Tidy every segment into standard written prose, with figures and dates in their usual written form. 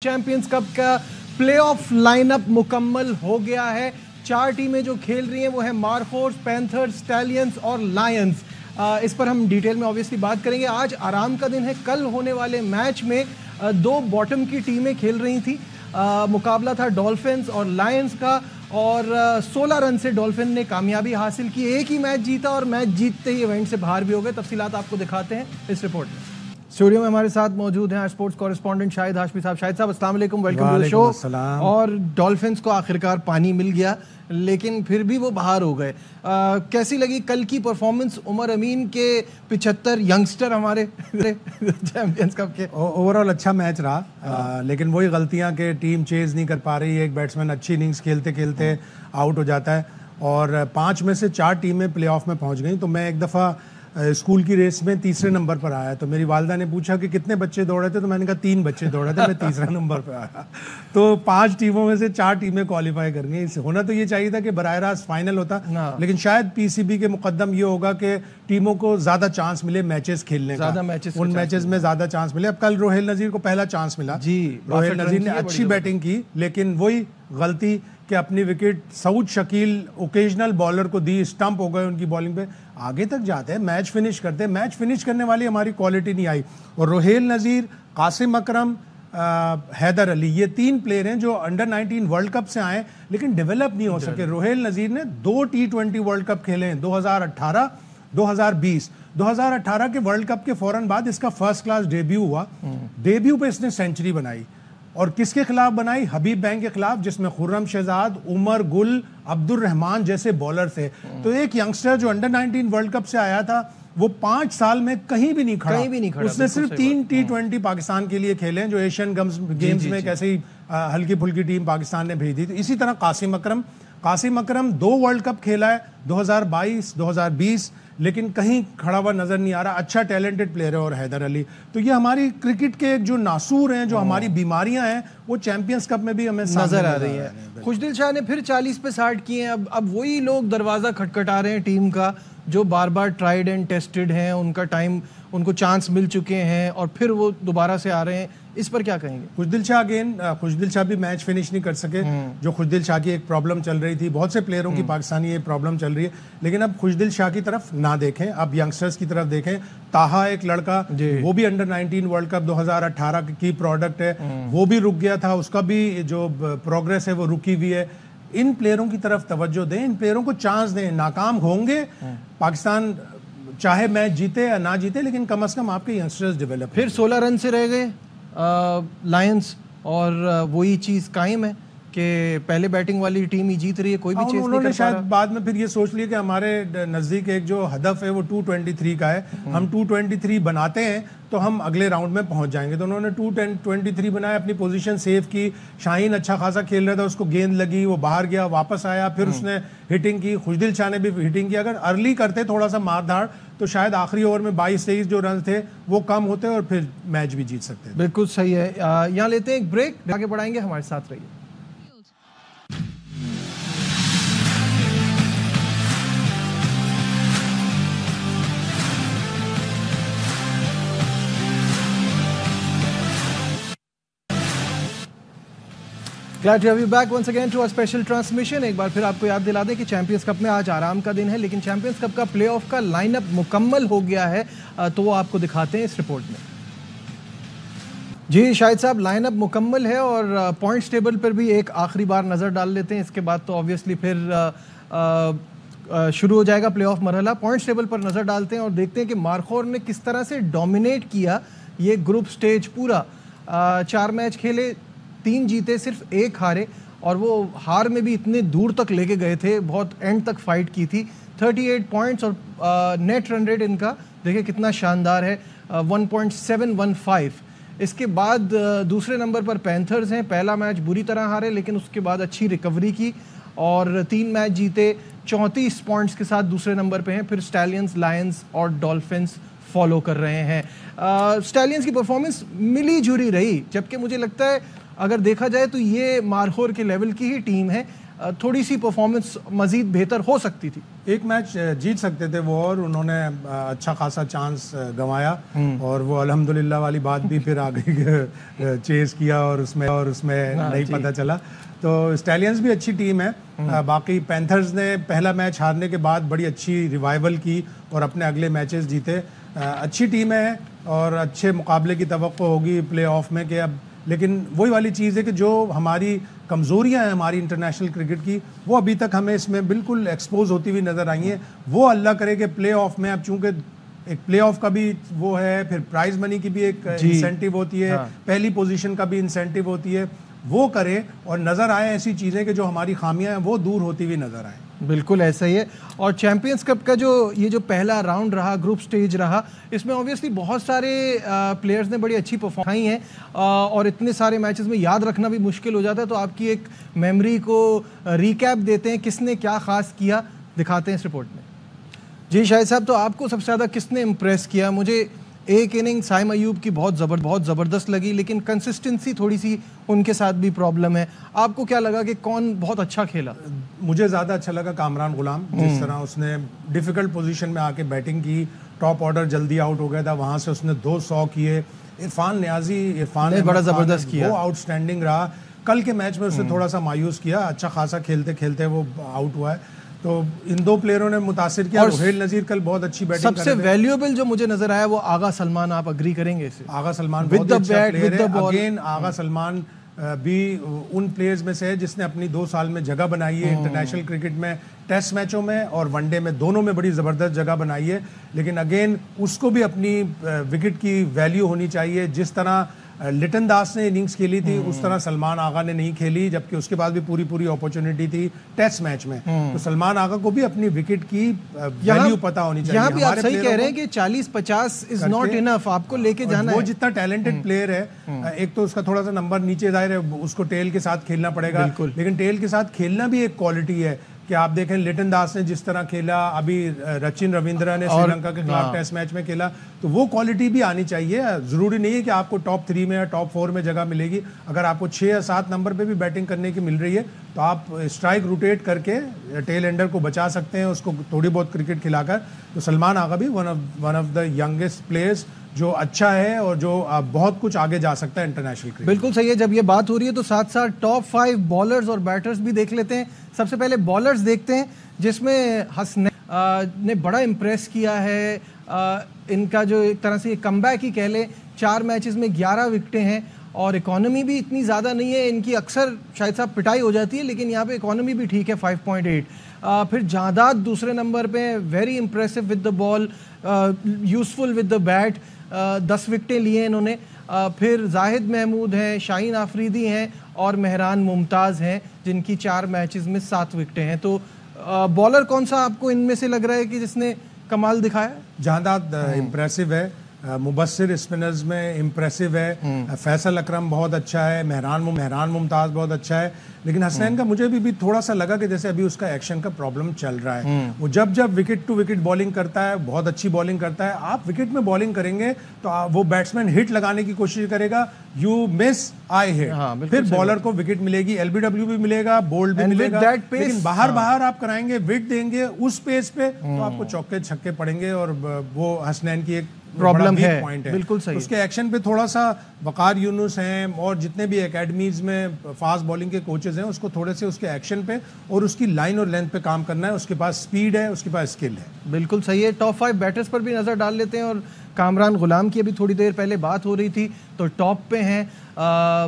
Champions cup का playoff lineup मुकम्मल हो गया है। 4 टीमें जो खेल रही हैं वो है मारखोर्स, पैंथर्स, स्टैलियंस और लायंस। इस पर हम डिटेल में ऑब्वियसली बात करेंगे। आज आराम का दिन है। कल होने वाले मैच में 2 बॉटम की टीमें खेल रही थी। मुकाबला था डॉल्फिन्स और लायंस का और 16 रन से डॉल्फिन ने कामयाबी हासिल की। एक ही मैच जीता और मैच जीतते ही इवेंट से बाहर भी हो गए। तफसीलात आपको दिखाते हैं इस रिपोर्ट में। स्टूडियो में हमारे साथ मौजूद हैं स्पोर्ट्स कॉरेस्पॉन्डेंट शाहिद हाशमी साहब। शाहिद साहब अस्सलाम वालेकुम, वेलकम टू द शो। और डॉल्फिन्स को आखिरकार पानी मिल गया लेकिन फिर भी वो बाहर हो गए। कैसी लगी कल की परफॉर्मेंस उमर अमीन के 75 यंगस्टर हमारे चैंपियंस कप के? ओवरऑल अच्छा मैच रहा, लेकिन वही गलतियां कि टीम चेज नहीं कर पा रही है। एक बैट्समैन अच्छी इनिंग्स खेलते खेलते आउट हो जाता है और 5 में से 4 टीमें प्लेऑफ में पहुंच गई। तो मैं एक दफ़ा स्कूल की रेस में तीसरे नंबर पर आया तो मेरी वालदा ने पूछा कि कितने बच्चे दौड़े थे, तो मैंने कहा 3 बच्चे दौड़े थे, मैं तीसरा नंबर पर आया। तो 5 टीमों में से 4 टीमें क्वालिफाई कर गई। होना तो ये चाहिए था कि बराह रास्त फाइनल होता, लेकिन शायद पीसीबी के मुकद्दम ये होगा कि टीमों को ज्यादा चांस मिले मैचेस खेलने का, उन मैचेस में ज्यादा चांस मिले। अब कल रोहेल नजीर को पहला चांस मिला जी। रोहेल नजीर ने अच्छी बैटिंग की, लेकिन वही गलती कि अपनी wicket Saud Shakeel occasional bowler को दी, स्टंप हो गए उनकी बॉलिंग पे। आगे तक जाते हैं, मैच फिनिश करते हैं, मैच फिनिश करने वाली हमारी क्वालिटी नहीं आई। और रोहेल नज़ीर, कासिम अकरम, हैदर अली, ये 3 प्लेयर हैं जो अंडर 19 वर्ल्ड कप से आए लेकिन डेवलप नहीं हो सके। रोहेल नज़ीर ने 2 T20 वर्ल्ड कप खेले हैं, 2018, 2020। 2018 के वर्ल्ड कप के फौरन बाद इसका फर्स्ट क्लास डेब्यू हुआ। डेब्यू पे इसने सेंचुरी बनाई और किसके खिलाफ बनाई? हबीब बैंक के खिलाफ, जिसमें खुर्रम शहजाद, उमर गुल, अब्दुल रहमान जैसे बॉलर थे। तो एक यंगस्टर जो अंडर 19 वर्ल्ड कप से आया था वो 5 साल में कहीं भी नहीं खड़ा। उसने सिर्फ 3 T20 पाकिस्तान के लिए खेले हैं, जो एशियन गेम्स में कैसे ही हल्की फुल्की टीम पाकिस्तान ने भेज दी थी। इसी तरह कासिम अकरम 2 वर्ल्ड कप खेला है, 2022, 2020, लेकिन कहीं खड़ा हुआ नजर नहीं आ रहा। अच्छा टैलेंटेड प्लेयर है। और हैदर अली, तो ये हमारी क्रिकेट के जो नासूर हैं, जो हमारी बीमारियां हैं, वो चैंपियंस कप में भी हमें नजर आ रही है। खुशदिल शाह ने फिर 40 पे 60 किए हैं। अब वही लोग दरवाजा खटखटा रहे हैं टीम का, जो बार बार ट्राइड एंड टेस्टेड हैं, उनका टाइम, उनको चांस मिल चुके हैं और फिर वो दोबारा से आ रहे हैं। इस पर क्या कहेंगे? खुशदिल शाह भी मैच फिनिश नहीं कर सके, जो खुशदिल शाह की एक प्रॉब्लम चल रही थी। बहुत से प्लेयरों की पाकिस्तानी ये प्रॉब्लम चल रही है, लेकिन अब खुशदिल शाह की तरफ ना देखें, अब यंगस्टर्स की तरफ देखें। ताहा एक लड़का, वो भी अंडर 19 वर्ल्ड कप 2018 की प्रोडक्ट है, वो भी रुक गया था, उसका भी जो प्रोग्रेस है वो रुकी हुई है। इन प्लेयरों की तरफ तवज्जो दें, इन प्लेयरों को चांस दें। नाकाम होंगे पाकिस्तान, चाहे मैच जीते या ना जीते, लेकिन कम से कम आपके यंगस्टर्स डेवलप। फिर 16 रन से रह गए लायंस और वही चीज़ कायम है कि पहले बैटिंग वाली टीम ही जीत रही है, कोई भी चीज नहीं कर पा रहा। उन्होंने शायद बाद में फिर ये सोच लिया कि हमारे नज़दीक एक जो हदफ है वो 223 का है, हम 223 बनाते हैं तो हम अगले राउंड में पहुंच जाएंगे। तो उन्होंने 223 बनाया, अपनी पोजीशन सेव की। शाहीन अच्छा खासा खेल रहा था, उसको गेंद लगी, वो बाहर गया, वापस आया, फिर उसने हिटिंग की। खुशदिल शाह ने भी हिटिंग की। अगर अर्ली करते थोड़ा सा मारधाड़ तो शायद आखिरी ओवर में 22-23 जो रन थे वो कम होते और फिर मैच भी जीत सकते थे। बिल्कुल सही है। यहाँ लेते हैं एक ब्रेक, आगे बढ़ाएंगे, हमारे साथ रहिए। Glad to have you back once again to our special transmission। एक बार फिर आपको याद दिला दें कि चैंपियंस कप में आज आराम का दिन है, लेकिन चैंपियंस कप का प्लेऑफ का लाइनअप मुकम्मल हो गया है, तो वो आपको दिखाते हैं इस रिपोर्ट में। जी शाहिद साहब, लाइनअप मुकम्मल है और पॉइंट्स टेबल पर भी एक आखिरी बार नज़र डाल लेते हैं। इसके बाद तो ऑब्वियसली फिर शुरू हो जाएगा प्लेऑफ मरहला। पॉइंट्स टेबल पर नज़र डालते हैं और देखते हैं कि मारखोर ने किस तरह से डोमिनेट किया ये ग्रुप स्टेज पूरा। 4 मैच खेले, 3 जीते, सिर्फ 1 हारे, और वो हार में भी इतने दूर तक लेके गए थे, बहुत एंड तक फाइट की थी। 38 पॉइंट्स और नेट रन रेट इनका देखिए कितना शानदार है, 1.715। इसके बाद दूसरे नंबर पर पैंथर्स हैं। पहला मैच बुरी तरह हारे, लेकिन उसके बाद अच्छी रिकवरी की और 3 मैच जीते, 34 पॉइंट्स के साथ दूसरे नंबर पे हैं। फिर स्टैलियंस, लायंस और डॉल्फिन्स फॉलो कर रहे हैं। स्टैलियंस की परफॉर्मेंस मिली जुली रही, जबकि मुझे लगता है अगर देखा जाए तो ये मारखोर के लेवल की ही टीम है। थोड़ी सी परफॉर्मेंस मजीद बेहतर हो सकती थी। एक मैच जीत सकते थे वो, और उन्होंने अच्छा खासा चांस गंवाया, और वो अल्हम्दुलिल्लाह वाली बात भी फिर आगे चेस किया और उसमें नहीं पता चला। तो स्टैलियंस भी अच्छी टीम है। बाकी पैंथर्स ने पहला मैच हारने के बाद बड़ी अच्छी रिवाइवल की और अपने अगले मैचेस जीते। अच्छी टीम है और अच्छे मुकाबले की तवक्को होगी प्ले ऑफ में कि अब, लेकिन वही वाली चीज़ है कि जो हमारी कमज़ोरियां हैं हमारी इंटरनेशनल क्रिकेट की, वो अभी तक हमें इसमें बिल्कुल एक्सपोज होती हुई नज़र आई हैं। वो अल्लाह करे कि प्ले ऑफ में, अब चूंकि एक प्ले ऑफ का भी वो है, फिर प्राइज मनी की भी एक इंसेंटिव होती है, पहली पोजीशन का भी इंसेंटिव होती है, वो करे और नज़र आए ऐसी चीज़ें कि जो हमारी खामियां हैं वो दूर होती हुई नज़र आए। बिल्कुल ऐसा ही है। और चैंपियंस कप का जो पहला राउंड रहा, ग्रुप स्टेज रहा, इसमें ऑब्वियसली बहुत सारे प्लेयर्स ने बड़ी अच्छी परफॉर्मेंस की है, और इतने सारे मैचेस में याद रखना भी मुश्किल हो जाता है। तो आपकी एक मेमोरी को रिकैप देते हैं, किसने क्या खास किया दिखाते हैं इस रिपोर्ट में। जी शाहिद साहब, तो आपको सबसे ज़्यादा किसने इम्प्रेस किया? मुझे एक इनिंग साइम अयूब की बहुत ज़बरदस्त लगी, लेकिन कंसिस्टेंसी थोड़ी सी उनके साथ भी प्रॉब्लम है। आपको क्या लगा कि कौन बहुत अच्छा खेला? मुझे ज़्यादा अच्छा लगा कामरान गुलाम, जिस तरह उसने डिफ़िकल्ट पोजीशन में आके बैटिंग की, टॉप ऑर्डर जल्दी आउट हो गया था, वहाँ से उसने 200 किए। इरफान ने बड़ा ज़बरदस्त किया, वो आउटस्टैंडिंग रहा। कल के मैच में उसने थोड़ा सा मायूस किया, अच्छा खासा खेलते खेलते वो आउट हुआ है। तो इन दो प्लेयरों ने मुतासिर किया। रुहेल नजीर कल बहुत अच्छी बैटिंग कर रहे थे। सबसे वैल्यूएबल जो मुझे नजर आया वो आगा सलमान, आप अग्री करेंगे इसे? आगा सलमान बहुत अच्छा प्लेयर है। अगेन आगा सलमान भी उन प्लेयर्स में से है जिसने अपनी 2 साल में जगह बनाई है इंटरनेशनल क्रिकेट में, टेस्ट मैचों में और वनडे में, दोनों में बड़ी ज़बरदस्त जगह बनाई है। लेकिन अगेन उसको भी अपनी विकेट की वैल्यू होनी चाहिए। जिस तरह लिटन दास ने इनिंग्स खेली थी उस तरह सलमान आगा ने नहीं खेली, जबकि उसके बाद भी पूरी अपॉर्चुनिटी थी टेस्ट मैच में। तो सलमान आगा को भी अपनी विकेट की वैल्यू पता होनी चाहिए। यहाँ भी आप सही कह रहे हैं कि 40-50 इज नॉट इनफ, आपको लेके जाना है। वो जितना टैलेंटेड प्लेयर है, एक तो उसका थोड़ा सा नंबर नीचे जाहिर है, उसको टेल के साथ खेलना पड़ेगा, लेकिन टेल के साथ खेलना भी एक क्वालिटी है कि आप देखें लिटन दास ने जिस तरह खेला, अभी रचिन रविंद्रा ने श्रीलंका के खिलाफ टेस्ट मैच में खेला, तो वो क्वालिटी भी आनी चाहिए। ज़रूरी नहीं है कि आपको टॉप 3 में या टॉप 4 में जगह मिलेगी। अगर आपको 6 या 7 नंबर पे भी बैटिंग करने की मिल रही है तो आप स्ट्राइक रोटेट करके टेल एंडर को बचा सकते हैं, उसको थोड़ी बहुत क्रिकेट खिलाकर। तो सलमान आगा भी one of the youngest players जो अच्छा है और जो बहुत कुछ आगे जा सकता है इंटरनेशनल क्रिकेट। बिल्कुल सही है। जब ये बात हो रही है तो साथ साथ टॉप 5 बॉलर्स और बैटर्स भी देख लेते हैं। सबसे पहले बॉलर्स देखते हैं, जिसमें हसनैन ने बड़ा इम्प्रेस किया है। इनका जो एक तरह से कमबैक ही कह ले, 4 मैचेस में 11 विकेटें हैं और इकोनॉमी भी इतनी ज़्यादा नहीं है इनकी। अक्सर शायद साहब पिटाई हो जाती है, लेकिन यहाँ पे इकोनॉमी भी ठीक है, 5.8। फिर जादाद दूसरे नंबर पे, very impressive with the ball, useful with the bat, 10 विकेटें लिए इन्होंने। फिर जाहिद महमूद हैं, शाहीन आफरीदी हैं और मेहरान मुमताज़ हैं, जिनकी 4 मैचेस में 7 विकेटें हैं। तो बॉलर कौन सा आपको इनमें से लग रहा है कि जिसने कमाल दिखाया? जादाद इम्प्रेसिव है, मुबस्सिर स्पिनर्स में इम्प्रेसिव है, फैसल अकरम बहुत अच्छा है, मेहरान मुमताज़ बहुत अच्छा है। लेकिन हसनैन का मुझे भी थोड़ा सा लगा कि जैसे अभी उसका एक्शन का प्रॉब्लम चल रहा है। वो जब विकेट टू विकेट बॉलिंग करता है, बहुत अच्छी बॉलिंग करता है। आप विकेट में बॉलिंग करेंगे तो वो बैट्समैन हिट लगाने की कोशिश करेगा, यू मिस आई हिट, फिर बॉलर को विकेट मिलेगी, एलबीडब्ल्यू भी मिलेगा, बोल्ड भी मिलेगा। लेकिन बाहर आप कराएंगे, विकेट देंगे उस पेस पे तो आपको चौके छक्के पड़ेंगे, और वो हसनैन की एक प्रॉब्लम है। बिल्कुल सही। उसके एक्शन पे थोड़ा सा वकार यूनुस हैं और जितने भी एकेडमीज में फास्ट बॉलिंग के कोचेज हैं, उसको थोड़े से उसके एक्शन पे और उसकी लाइन और लेंथ पे काम करना है। उसके पास स्पीड है, उसके पास स्किल है। बिल्कुल सही है। टॉप 5 बैटर्स पर भी नज़र डाल लेते हैं, और कामरान गुलाम की अभी थोड़ी देर पहले बात हो रही थी, तो टॉप पे हैं।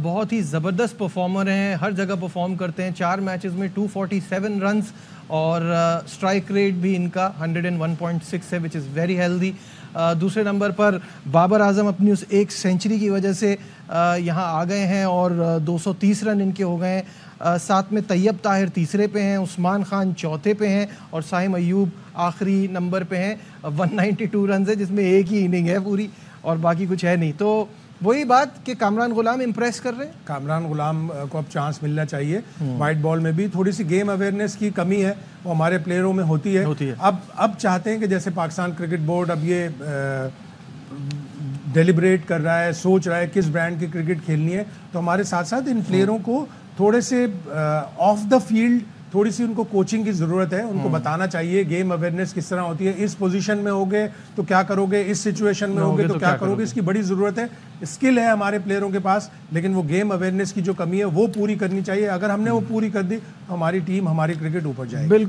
बहुत ही ज़बरदस्त परफॉर्मर हैं, हर जगह परफॉर्म करते हैं। 4 मैचेस में 247 रन्स और स्ट्राइक रेट भी इनका 101.6 है, विच इज़ वेरी हेल्दी। दूसरे नंबर पर बाबर आजम अपनी उस एक सेंचुरी की वजह से यहाँ आ गए हैं और 230 रन इनके हो गए हैं। साथ में तैयब ताहिर तीसरे पे हैं, उस्मान खान चौथे पे हैं और साइम अयूब आखिरी नंबर पे हैं। 192 रन है, जिसमें एक ही इनिंग है पूरी और बाकी कुछ है नहीं। तो वही बात कि कामरान गुलाम इम्प्रेस कर रहे हैं। कामरान गुलाम को अब चांस मिलना चाहिए। वाइट बॉल में भी थोड़ी सी गेम अवेयरनेस की कमी है, वो हमारे प्लेयरों में होती है। अब चाहते हैं कि जैसे पाकिस्तान क्रिकेट बोर्ड अब ये डेलिब्रेट कर रहा है, सोच रहा है किस ब्रांड की क्रिकेट खेलनी है, तो हमारे साथ साथ इन प्लेयरों को थोड़े से ऑफ द फील्ड थोड़ी सी उनको कोचिंग की जरूरत है, उनको बताना चाहिए गेम अवेयरनेस किस तरह होती है, इस पोजीशन में होगे तो क्या करोगे, इस सिचुएशन में होगे तो क्या करोगे, इसकी बड़ी जरूरत है। स्किल है हमारे प्लेयरों के पास, लेकिन वो गेम अवेयरनेस की जो कमी है वो पूरी करनी चाहिए। अगर हमने वो पूरी कर दी तो हमारी टीम, हमारी क्रिकेट ऊपर जाएगी।